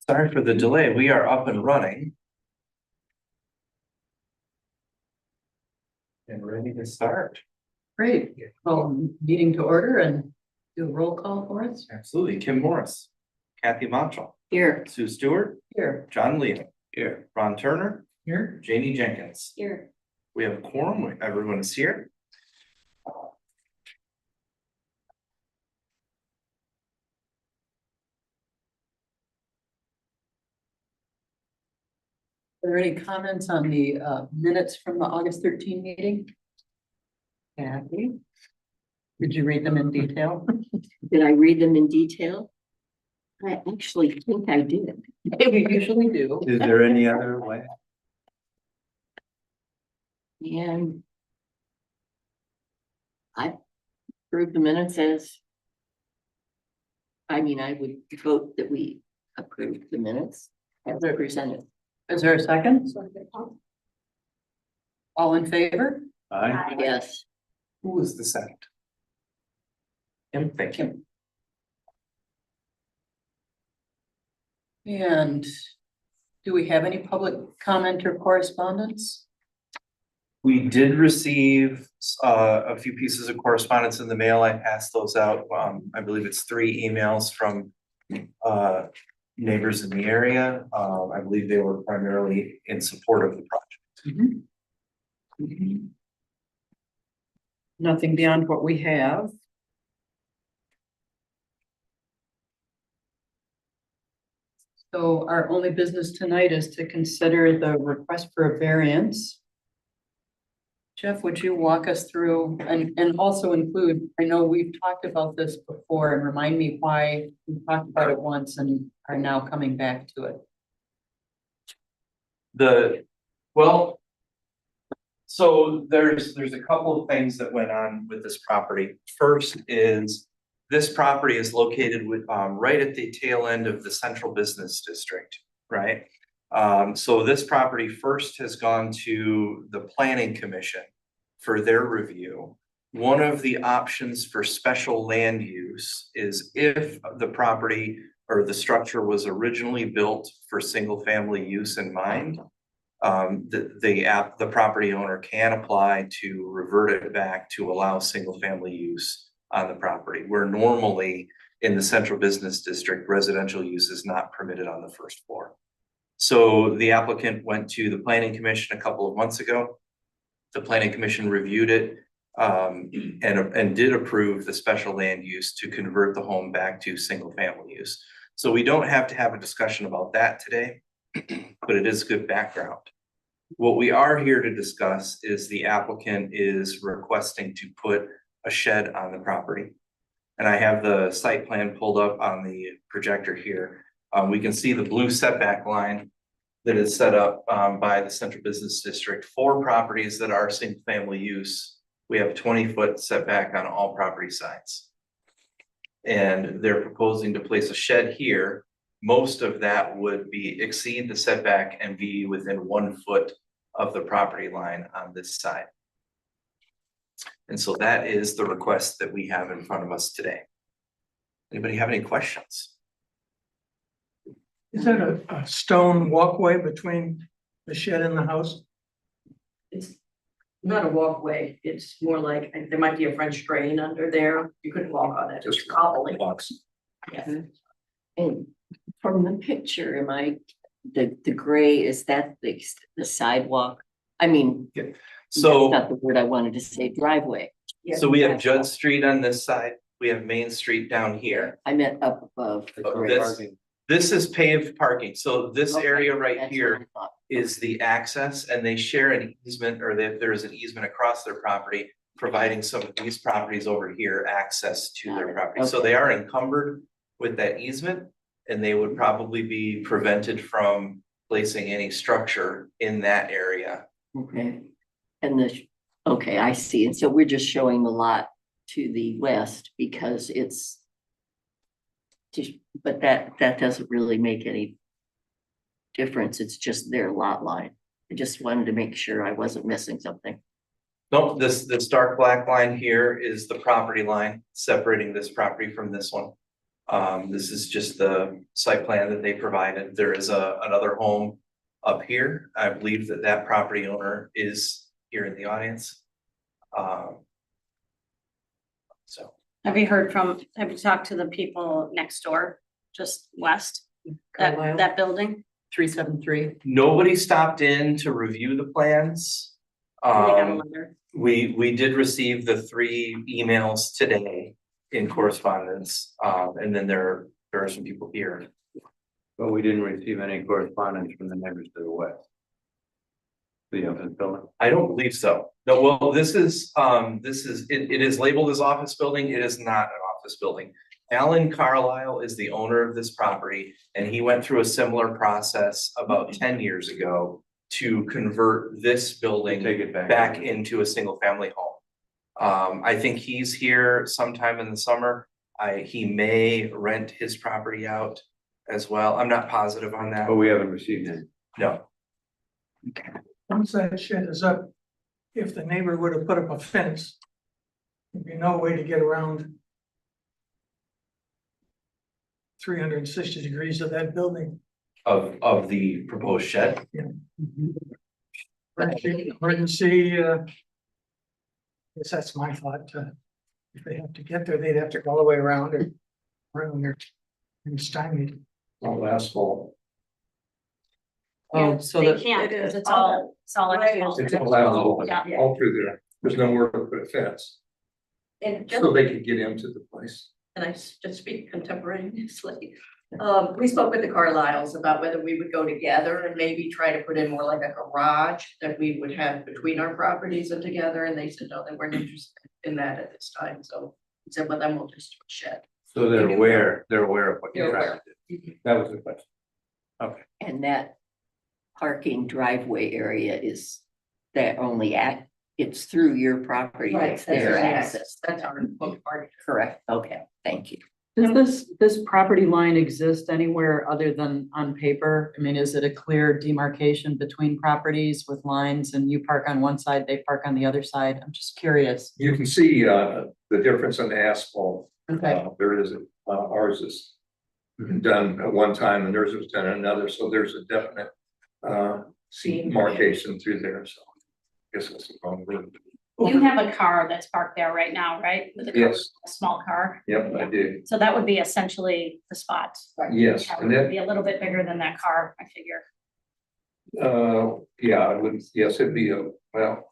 Sorry for the delay. We are up and running. And ready to start. Great. Meeting to order and do a roll call for us. Absolutely. Kim Morris, Kathy Monchel, Here. Sue Stewart, Here. John Leland, here, Ron Turner, Here. Jamie Jenkins. Here. We have a quorum. Everyone is here. Are there any comments on the minutes from the August 13 meeting? Kathy? Did you read them in detail? Did I read them in detail? I actually think I did. You usually do. Is there any other way? And I approved the minutes as, I would vote that we approve the minutes as they're presented. Is there a second? All in favor? Aye. Yes. Who was the second? Kim, thank you. And do we have any public comment or correspondence? We did receive a few pieces of correspondence in the mail. I passed those out. I believe it's 3 emails from neighbors in the area. I believe they were primarily in support of the project. Nothing beyond what we have. So our only business tonight is to consider the request for a variance. Jeff, would you walk us through and also include, I know we've talked about this before, and remind me why we talked about it once and are now coming back to it. So there's a couple of things that went on with this property. First is this property is located with right at the tail end of the central business district, right? So this property first has gone to the planning commission for their review. One of the options for special land use is if the property or the structure was originally built for single family use in mind, the property owner can apply to revert it back to allow single family use on the property, where normally in the central business district, residential use is not permitted on the first floor. So the applicant went to the planning commission a couple of months ago. The planning commission reviewed it and did approve the special land use to convert the home back to single family use. So we don't have to have a discussion about that today, but it is good background. What we are here to discuss is the applicant is requesting to put a shed on the property. And I have the site plan pulled up on the projector here. We can see the blue setback line that is set up by the central business district for properties that are single family use. We have a 20-foot setback on all property sides. And they're proposing to place a shed here. Most of that would exceed the setback and be within 1 foot of the property line on this side. And so that is the request that we have in front of us today. Anybody have any questions? Is that a stone walkway between the shed and the house? It's not a walkway, it's more like, there might be a French drain under there, you couldn't walk on it, just cobbling. Blocks. Yeah. And from the picture, the gray, is that the sidewalk? So, that's not the word I wanted to say, driveway. so we have Judd Street on this side. We have Main Street down here. I meant up above the Oh, gray. This is paved parking. So this Okay, area right that's here what I thought. is the access, and they share an easement, or there is an easement across their property, providing some of these properties over here access to their property. So Okay. they are encumbered with that easement, and they would probably be prevented from placing any structure in that area. Okay, and okay, I see. And so we're just showing the lot to the west because it's just, but that doesn't really make any difference. It's just their lot line. I just wanted to make sure I wasn't missing something. Nope, this dark black line here is the property line separating this property from this one. This is just the site plan that they provided. There is another home up here. I believe that that property owner is here in the audience. So Have you talked to the people next door, just west, Carlisle, that building? 373. nobody stopped in to review the plans. They got a Um, letter. we did receive the 3 emails today in correspondence, and then there are some people here. But we didn't receive any correspondence from the neighbors to the west. The office building. I don't believe so. No, well, this is, it is labeled as office building. It is not an office building. Alan Carlisle is the owner of this property, and he went through a similar process about 10 years ago to convert this building Take it back. back into a single family home. I think he's here sometime in the summer. He may rent his property out as well. I'm not positive on that. But we haven't received any. No, Once that shed is up, if the neighbor would have put up a fence, there'd be no way to get around 360 degrees of that building. of the proposed shed. Emergency, guess that's my thought, if they have to get there, they'd have to go all the way around or around there and stymied. All asphalt. Oh, Yeah, so They that, can't, It because is. it's all Right. asphalt. It's all asphalt, Yeah. all through there. There's nowhere to put a fence, And just, so they could get into the place. and I just speak contemporaneously. We spoke with the Carlisles about whether we would go together and maybe try to put in more like a garage that we would have between our properties and together, and they said, no, they weren't interested in that at this time, so. We said, well, then we'll just do a shed. So they're aware of what They're you're trying aware. to do. That was the question. And that parking driveway area is that only it's through your property, that's their access. That's our part. Correct, okay, thank you. does this property line exist anywhere other than on paper? I mean, is it a clear demarcation between properties with lines and you park on one side, they park on the other side? I'm just curious. You can see the difference in the asphalt. Okay, There is, ours is done at one time and theirs was done at another, so there's a definite Seam. marcation through there, so. I guess that's the wrong word. You have a car that's parked there right now, right? With a car- Yes, A small car. yep, I do. So that would be essentially the spot. Yes, Yeah, and it would then, be a little bit bigger than that car, I figure. yeah, I would, yes, it'd be well,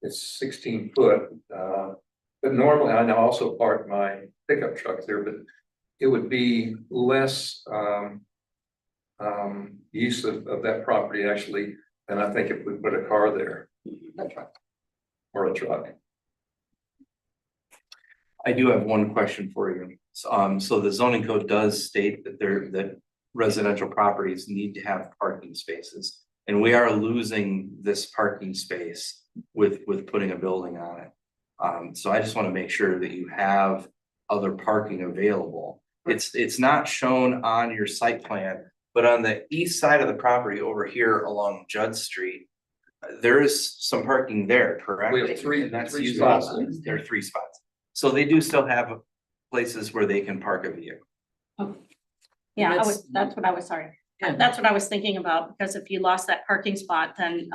it's 16 foot, but normally I also park my pickup truck there, but it would be less, use of that property actually, than I think if we put a car there That's right. or a truck. I do have one question for you. So the zoning code does state that residential properties need to have parking spaces. And we are losing this parking space with putting a building on it. So I just want to make sure that you have other parking available. It's not shown on your site plan, but on the east side of the property over here along Judd Street, there is some parking there, correct? We have three- And that's three usable. spots. There are 3 spots. So they do still have places where they can park a vehicle. Yeah, That's- that's what I was, sorry. Yeah. That's what I was thinking about, because if you lost that parking spot, then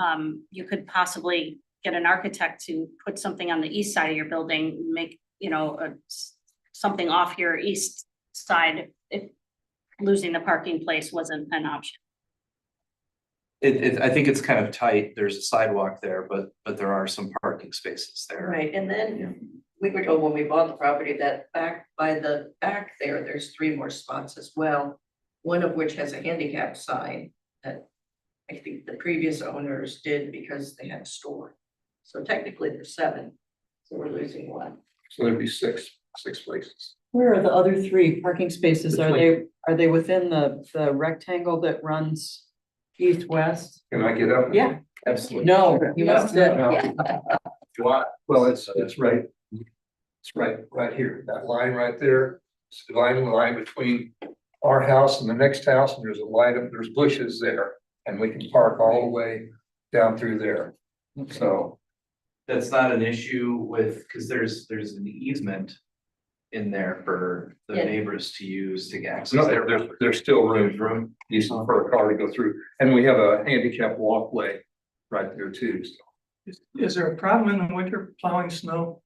you could possibly get an architect to put something on the east side of your building, make, something off your east side if losing the parking place wasn't an option. I think it's kind of tight. There's a sidewalk there, but there are some parking spaces there. Right, and then we were told when we bought the property that back by the back there, there's 3 more spots as well. One of which has a handicap sign that I think the previous owners did because they had a store. So technically there's 7, so we're losing 1. So there'd be six places. where are the other 3 parking spaces? Are they within the rectangle that runs east-west? Can I get up? Yeah. Absolutely. No, you must sit. Well, it's right. It's right here, that line right there. It's the line between our house and the next house, and there's a light up, there's bushes there, and we can park all the way down through there. So, That's not an issue with, because there's an easement in there for the Yeah. neighbors to use to access. No, their there's still room decent for a car to go through, and we have a handicap walkway right there too, so. Is there a problem in the winter plowing snow?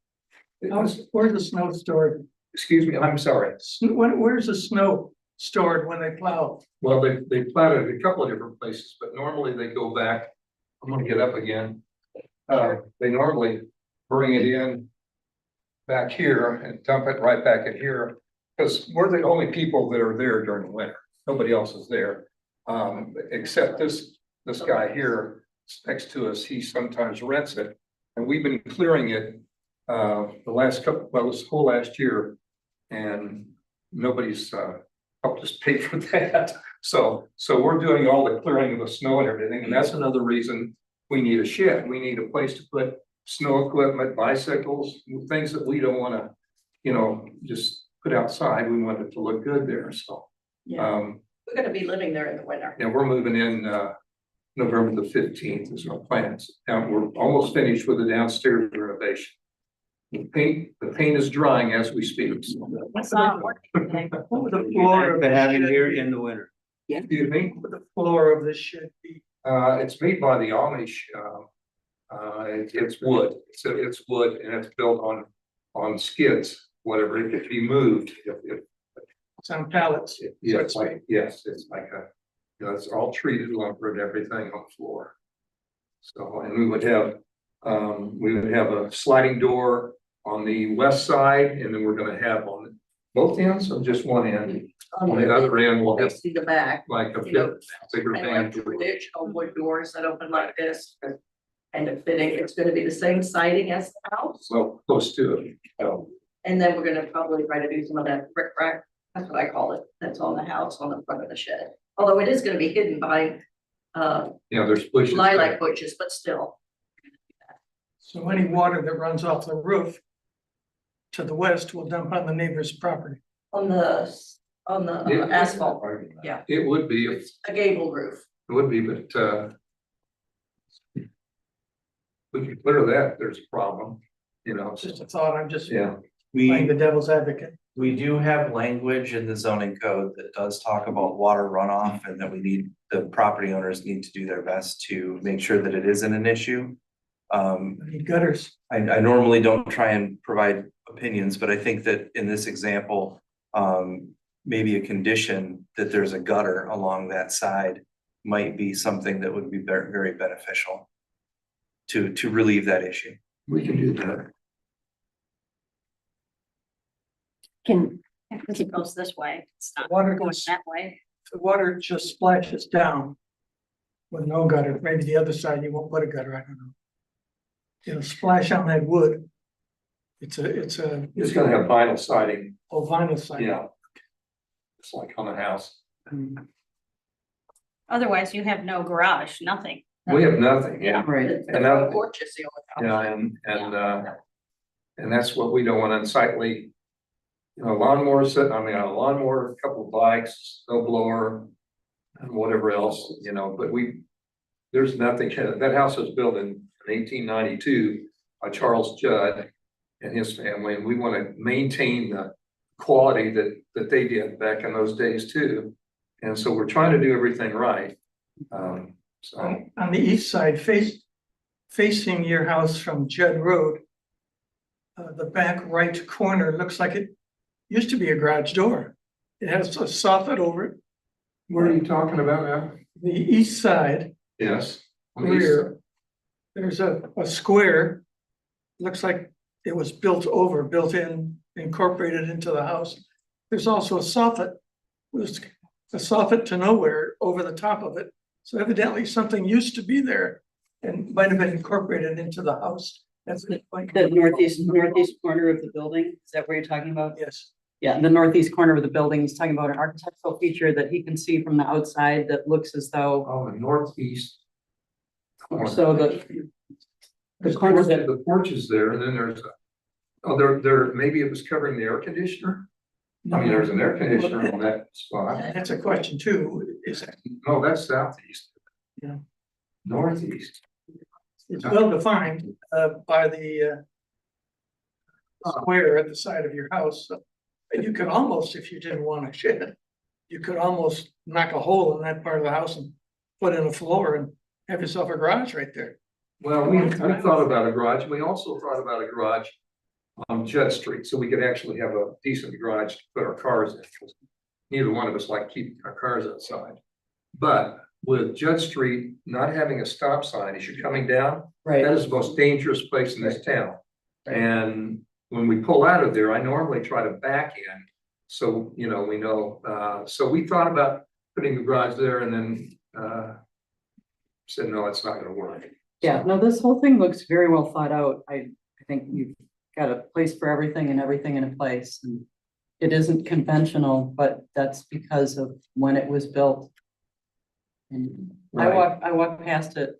Where's the snow stored? Excuse me, I'm sorry. Where's the snow stored when they plow? Well, they plowed it a couple of different places, but normally they go back. I'm gonna get up again. They normally bring it in back here and dump it right back in here. Because we're the only people that are there during the winter. Nobody else is there. Except this guy here next to us, he sometimes rents it. And we've been clearing it this whole last year. And nobody's helped us pay for that. So we're doing all the clearing of the snow and everything. And that's another reason we need a shed. We need a place to put snow equipment, bicycles, things that we don't want to, just put outside. We want it to look good there. So, We're gonna be living there in the winter. and we're moving in November the 15th is our plans. And we're almost finished with the downstairs renovation. The paint is drying as we speak. So, It's not working today. What would the floor of To the have it shed, here in the winter. excuse me? what would the floor of this shed be? It's made by the Amish. It's wood. It's wood and it's built on skids, whatever. It could be moved if It's on pallets. yes, it's like it's all treated lumber and everything on the floor. So, and we would have a sliding door on the west side, and then we're gonna have on both ends or just one end. On the other end, we'll We have see the back, like a Yeah. bigger and van. like traditional wood doors that open like this. And fitting, it's gonna be the same siding as the house. So close to it. So, And then we're gonna probably try to do some of that brick rack, that's what I call it, that's on the house, on the front of the shed. Although it is gonna be hidden by there's bushes. lilac bushes, but still. So any water that runs off the roof to the west will dump on the neighbor's property. On the asphalt, yeah. It would be, it It's a gable roof. would be, but we can clear that, if there's a problem, It's just a thought, I'm just yeah. playing We, the devil's advocate. we do have language in the zoning code that does talk about water runoff and that the property owners need to do their best to make sure that it isn't an issue. I need gutters. I normally don't try and provide opinions, but I think that in this example, maybe a condition that there's a gutter along that side might be something that would be very, very beneficial to relieve that issue. We can do that. Can, Because it goes this way, it's not Water going goes, that way. the water just splashes down with no gutter. Maybe the other side you won't put a gutter, I don't know. It'll splash on that wood. It's a It's gonna have vinyl siding, vinyl side. yeah. It's like on a house. Otherwise, you have no garage, nothing. We have nothing, yeah. right, The And front that- porch is the only house. Yeah, and that's what we don't want unsightly. Lawnmower sitting, a lawnmower, a couple of bikes, snow blower. And whatever else, but there's nothing, that house was built in 1892 by Charles Judd. And his family, and we want to maintain the quality that they did back in those days too. And so we're trying to do everything right. So, On the east side, facing your house from Judd Road, the back right corner looks like it used to be a garage door. It has a soffit over it. what are you talking about now? The east side Yes. rear, there's a square. Looks like it was built in, incorporated into the house. There's also a soffit. There's a soffit to nowhere over the top of it. So evidently something used to be there and might have been incorporated into the house. That's the point. The northeast corner of the building, is that what you're talking about? Yes. Yeah, the northeast corner of the building, he's talking about an architectural feature that he can see from the outside that looks as though, Oh, the northeast. corner. so the corner that, The porch is there, and then there's maybe it was covering the air conditioner. There's an air conditioner on that spot. That's a question too, is No, that's southeast. Yeah. Northeast. it's well defined by the square at the side of your house. So You could almost, if you didn't want a shed, you could almost knock a hole in that part of the house and put in a floor and have yourself a garage right there. Well, we thought about a garage. We also thought about a garage on Judd Street, so we could actually have a decent garage to put our cars in. 'Cause neither one of us like keeping our cars outside. But with Judd Street not having a stop sign as you're coming down, that is the most dangerous place in this town. And when we pull out of there, I normally try to back in. So, you know, we know, so we thought about putting a garage there and then, said, no, it's not gonna work. Yeah, no, this whole thing looks very well thought out. I think you've got a place for everything and everything in a place. And it isn't conventional, but that's because of when it was built. And I walk past it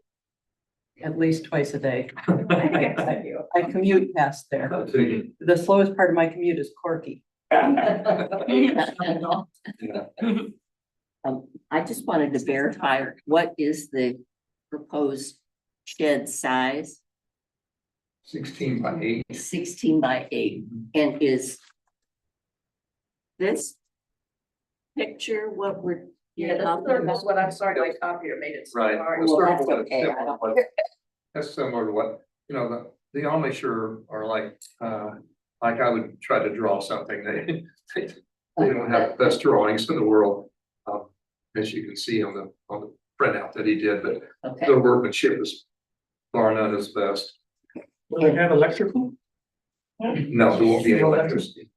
at least twice a day. I commute past there. The slowest part of my commute is Corky. I just wanted to verify, what is the proposed shed size? 16 by 8. 16 by 8, and is this picture what we're? Yeah, that's what I'm sorry, my copier made it so Right. hard. Well, Sort of that's what- okay. I don't- That's similar to what, you know, the Amish are like I would try to draw something, they don't have the best drawings in the world. As you can see on the printout that he did, but Okay, their workmanship is bar none his best. Will they have electrical? No, there won't be any electricity.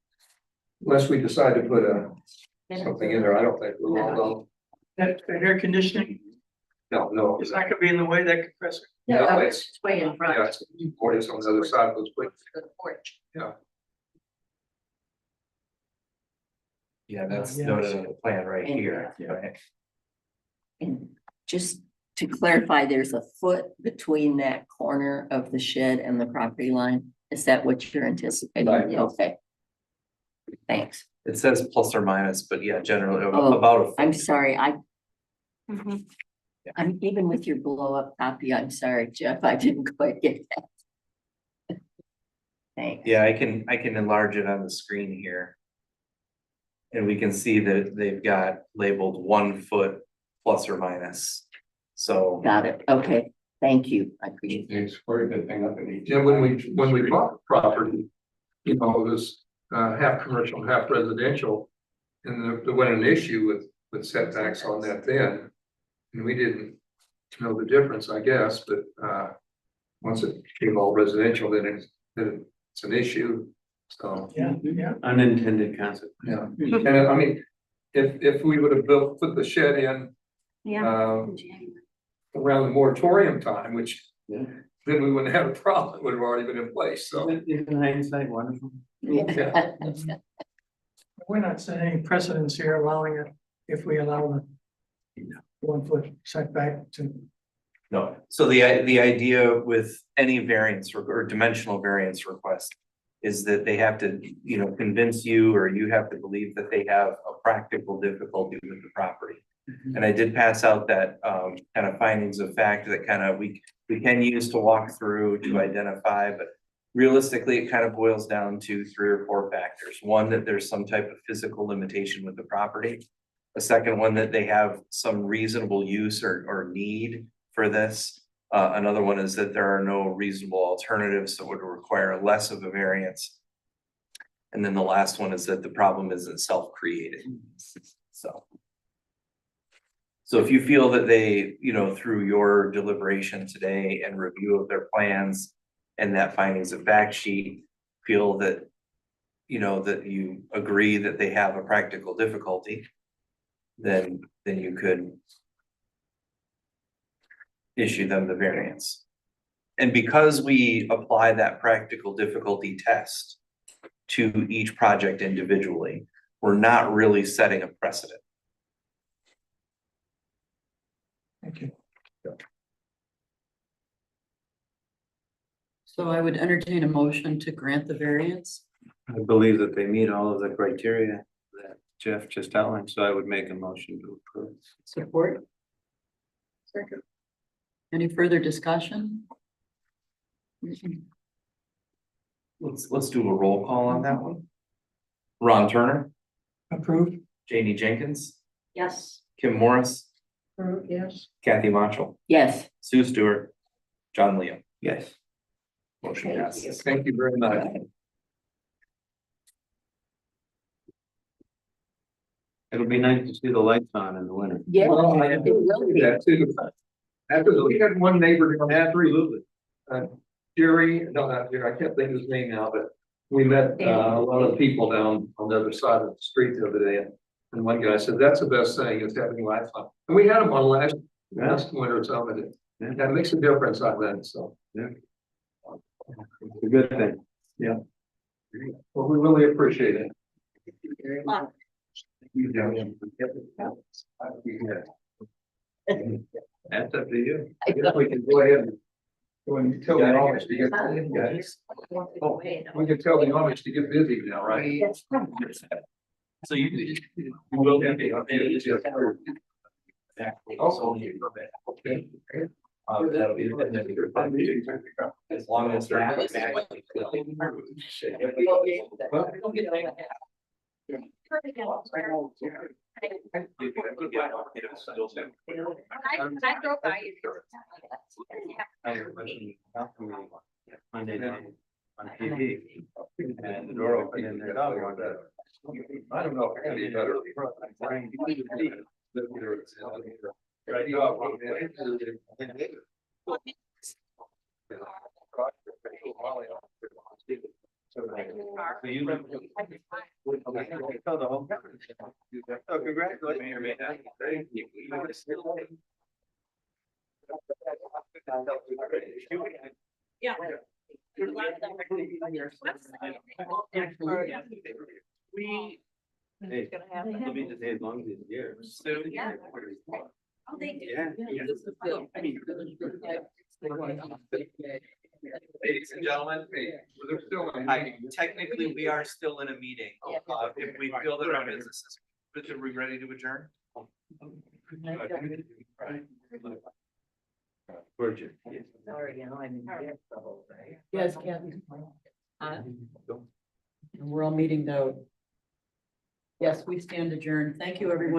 Unless we decide to put something in there, I don't think we'll all, That air conditioning, no. is that gonna be in the way, that compressor? No, Yeah, it's, it's way in yeah, front. it's on the other side of those bricks. The porch. Yeah, that's Yeah. noted on the plan right And- here. Yeah. Right. and just to clarify, there's a foot between that corner of the shed and the property line? Is that what you're anticipating? Right. Okay. Thanks. It says plus or minus, but yeah, generally Oh, about a foot. I'm sorry, Mhm. I'm even with your blow up copy. I'm sorry, Jeff, I didn't quite get that. Thanks. Yeah, I can enlarge it on the screen here. And we can see that they've got labeled 1 foot plus or minus. So, Got it. Okay, thank you. I appreciate it. It's quite a good thing up in each. Yeah, when we bought the property, you know, it was half commercial, half residential. And there wasn't an issue with setbacks on that then. And we didn't know the difference, I guess, but once it became all residential, then it's an issue. So, Yeah. Unintended consequence. yeah, and I mean, if we would have put the shed in Yeah. around the moratorium time, which Yeah. then we wouldn't have a problem, it would have already been in place, so. In hindsight, wonderful. Yeah. We're not setting any precedents here allowing it, if we allow the 1 foot setback to. no, so the idea with any variance or dimensional variance request is that they have to, you know, convince you, or you have to believe that they have a practical difficulty with the property. And I did pass out that kind of findings of fact that kind of we can use to walk through to identify, but realistically, it kind of boils down to 3 or 4 factors. One, that there's some type of physical limitation with the property. A second one, that they have some reasonable use or need for this. Another one is that there are no reasonable alternatives that would require less of a variance. And then the last one is that the problem isn't self-created. So if you feel that they, you know, through your deliberation today and review of their plans and that findings of fact sheet, feel that, you know, that you agree that they have a practical difficulty, then you could issue them the variance. And because we apply that practical difficulty test to each project individually, we're not really setting a precedent. Thank you. So I would entertain a motion to grant the variance. I believe that they meet all of the criteria that Jeff just outlined, so I would make a motion to approve. Support? Second. Any further discussion? Let's do a roll call on that one. Ron Turner, Approved? Janie Jenkins, Yes. Kim Morris, Yes. Kathy Macho, Yes, Sue Stewart, John Liam. Yes. Motion passes. Thank you very much. It'll be nice to see the lights on in the winter. yeah. Well, I it will be. that too. After, we had one neighbor down Absolutely. Jerry, no, not Jerry, I can't think of his name now, but we met a lot of people down on the other side of the street the other day. And one guy said, that's the best thing is having lights on. And we had them on last winter, so that makes a difference on that, so. It's a good thing. Well, we really appreciate it. That's up to you. I guess we can go ahead and. Go and tell the Amish to get, guys. Oh, we can tell the Amish to get busy now, right? So you. will be. Also. That'll be. As long as they're. I drove by you. Monday night on TV. And the door opened and their dog wanted to. I don't know if it's any better. Right, you are. So you. Oh, the whole. Oh, congratulations. Thank you. Yeah. We. Hey, it'll be just as long as it's here. Yeah. Oh, they do. Yeah. Ladies and gentlemen, They're still. technically, we are still in a meeting. If we feel that our business is, are we ready to adjourn? Where'd you? Sorry, I'm in trouble, right? Yes, Kathy. We're all meeting out. Yes, we stand adjourned. Thank you, everyone.